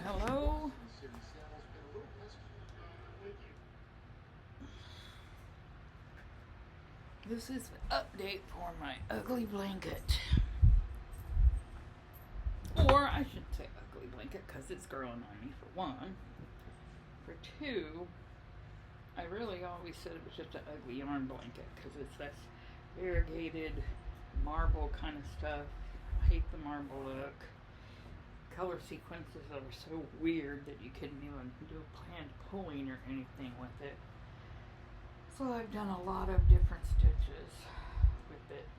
Hello. This is an update for my ugly blanket. Or I should say ugly blanket because it's growing on me for one. For two, I really always said it was just an ugly yarn blanket because it's this variegated marble kind of stuff. I hate the marble look. Color sequences are so weird that you couldn't even do a planned pulling or anything with it. So I've done a lot of different stitches with it.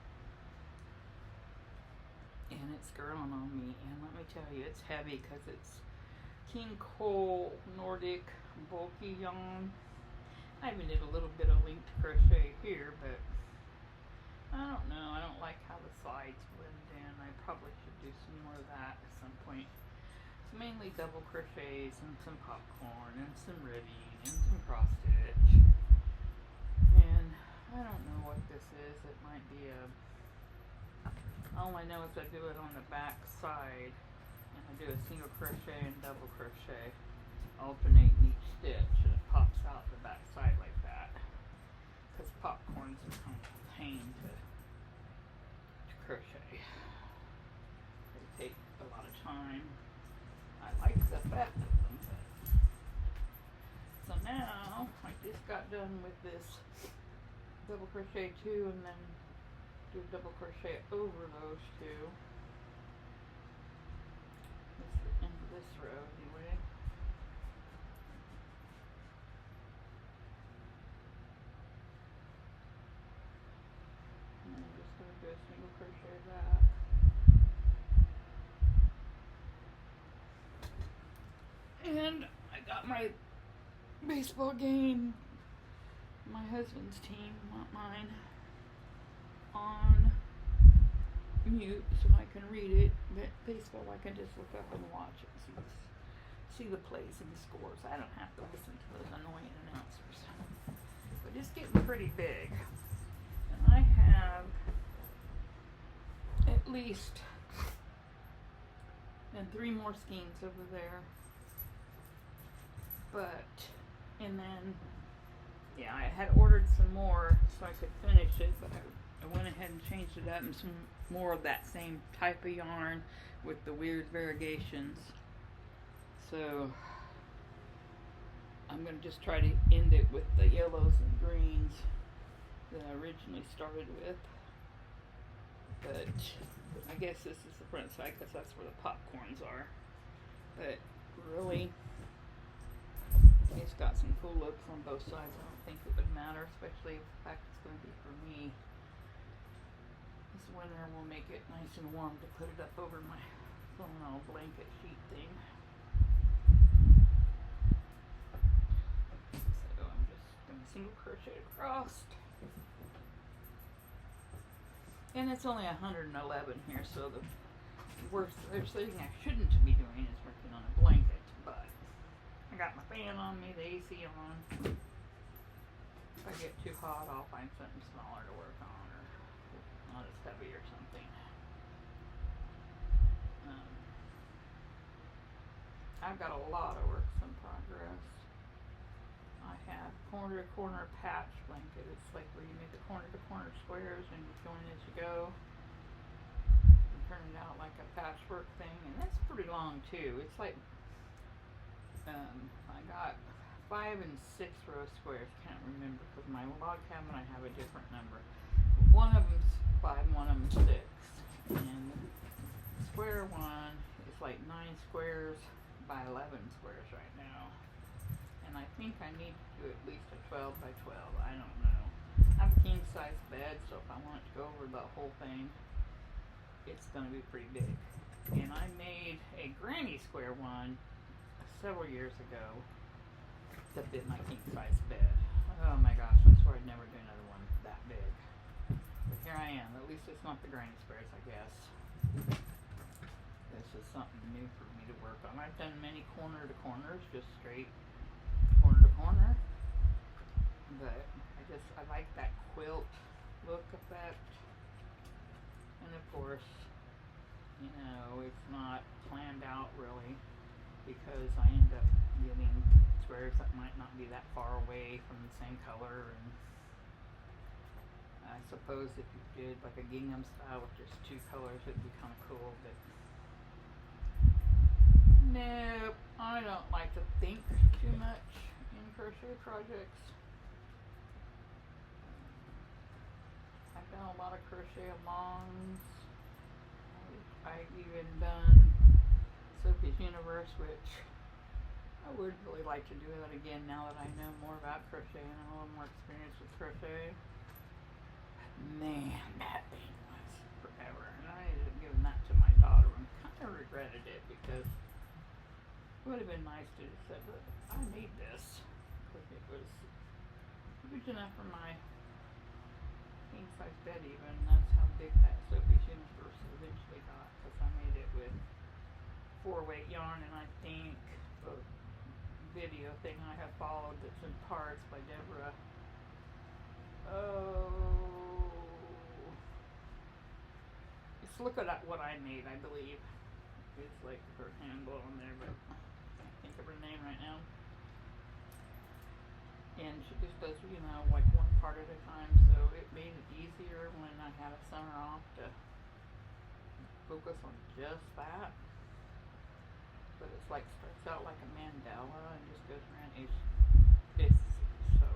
And it's growing on me. And let me tell you, it's heavy because it's King Cole Nordic bulky yarn. I even did a little bit of linked crochet here, but I don't know. I don't like how the sides blend in. I probably should do some more of that at some point. It's mainly double crochets and some popcorn and some ribbing and some cross stitch. And I don't know what this is. It might be a... All I know is I do it on the back side. And I do a single crochet and double crochet. Alternating each stitch. And it pops out the back side like that. Because popcorn's a kind of pain to crochet. They take a lot of time. I like the fact of them. So now, I just got done with this double crochet 2 and then do a double crochet over those 2. This is the end of this row anyway. And I'm just going to do a single crochet that. And I got my baseball game, my husband's team, not mine, on mute so I can read it. But baseball I can just look up and watch it and see the plays and the scores. I don't have to listen to those annoying announcers. But it's getting pretty big. And I have at least 3 more skeins over there. And then, yeah, I had ordered some more so I could finish it, but I went ahead and changed it up and some more of that same type of yarn with the weird variegations. So, I'm going to just try to end it with the yellows and greens that I originally started with. But, I guess this is the front side because that's where the popcorns are. But, really... It's got some cool looks on both sides. I don't think it would matter, especially if the fact it's going to be for me. This winter will make it nice and warm to put it up over my little blanket sheet thing. So I'm just going to single crochet across. And it's only 111 here, so the worst thing I shouldn't be doing is working on a blanket, but I got my fan on me, the AC on. If I get too hot, I'll find something smaller to work on, or not as heavy or something. I've got a lot of works in progress. I have corner to corner patch blanket. It's like where you make the corner to corner squares and you join as you go. And turn it out like a patchwork thing, and that's pretty long too. It's like I got 5 and 6 row squares. Can't remember because my log cabin I have a different number. One of them's 5, one of them's 6, and square one is like 9 squares by 11 squares right now. And I think I need to do at least a 12 by 12. I don't know. I have a king size bed, so if I want to go over the whole thing, it's going to be pretty big. And I made a granny square one several years ago to fit my king size bed. Oh my gosh, I swore I'd never do another one that big. But here I am. At least it's not the granny squares, I guess. This is something new for me to work on. I've done many corner to corners, just straight corner to corner. But I like that quilt look effect. And of course, it's not planned out really. because I end up getting squares that might not be that far away from the same color. And I suppose if you did like a gingham style with just two colors, it'd be kind of cool, but nope, I don't like to think too much in crochet projects. I've done a lot of crochet alongs. I've even done Sophie's Universe, which I would really like to do that again now that I know more about crochet and a little more experience with crochet. Man, that thing was forever, and I ended up giving that to my daughter and kind of regretted it because it would have been nice to just say, look, I need this, because it was huge enough for my king size bed even. That's how big that Sophie's Universe eventually got, because I made it with 4-weight yarn, and I think the video thing I have followed that's in parts by Deborah. Just look at what I made, I believe. It's like her handle on there, but I can't think of her name right now. And she just does, like one part at a time, so it made it easier when I had a summer off to focus on just that. But it's like starts out like a mandala and just goes around. It's so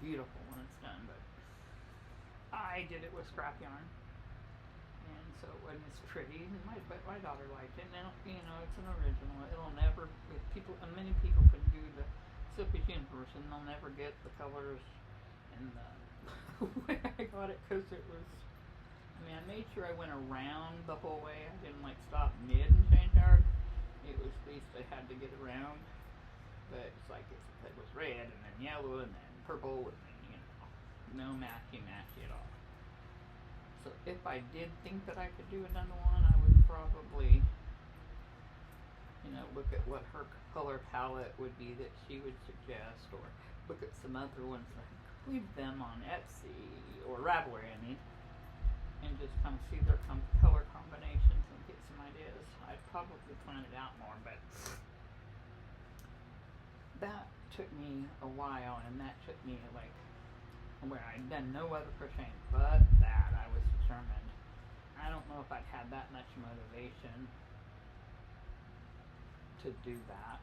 beautiful when it's done, but I did it with scrap yarn, and so it wasn't as pretty. And but my daughter liked it. Now it's an original. It'll never. Many people can do the Sophie's Universe, and they'll never get the colors and the way I got it, because it was. I made sure I went around the whole way. I didn't stop mid and change yarn. It was at least I had to get around. But it's like it was red and then yellow and then purple and then no matchy at all. So if I did think that I could do another one, I would probably look at what her color palette would be that she would suggest, or look at some other ones and leave them on Etsy or Ravelry, and just kind of see their color combinations and get some ideas. I'd probably plan it out more, but that took me a while, and that took me where I'd done no other crocheting but that. I was determined. I don't know if I'd had that much motivation to do that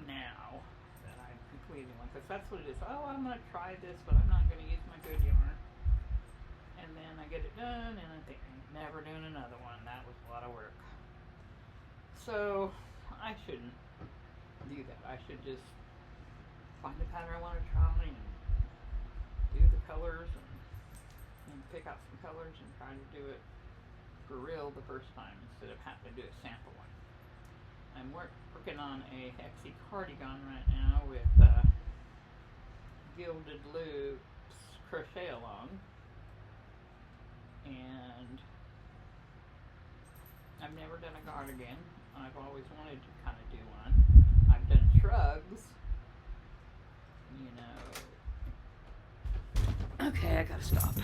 now that I've completed one, because that's what it is. Oh, I'm going to try this, but I'm not going to use my good yarn. And then I get it done, and I think I'm never doing another one. That was a lot of work. So I shouldn't do that. I should just find a pattern I want to try and do the colors and pick out some colors and try to do it for real the first time instead of having to do a sample one. I'm working on a hexy cardigan right now with Gilded Loops crochet along. And I've never done a cardigan. I've always wanted to kind of do one. I've done shrugs, Okay, I gotta stop.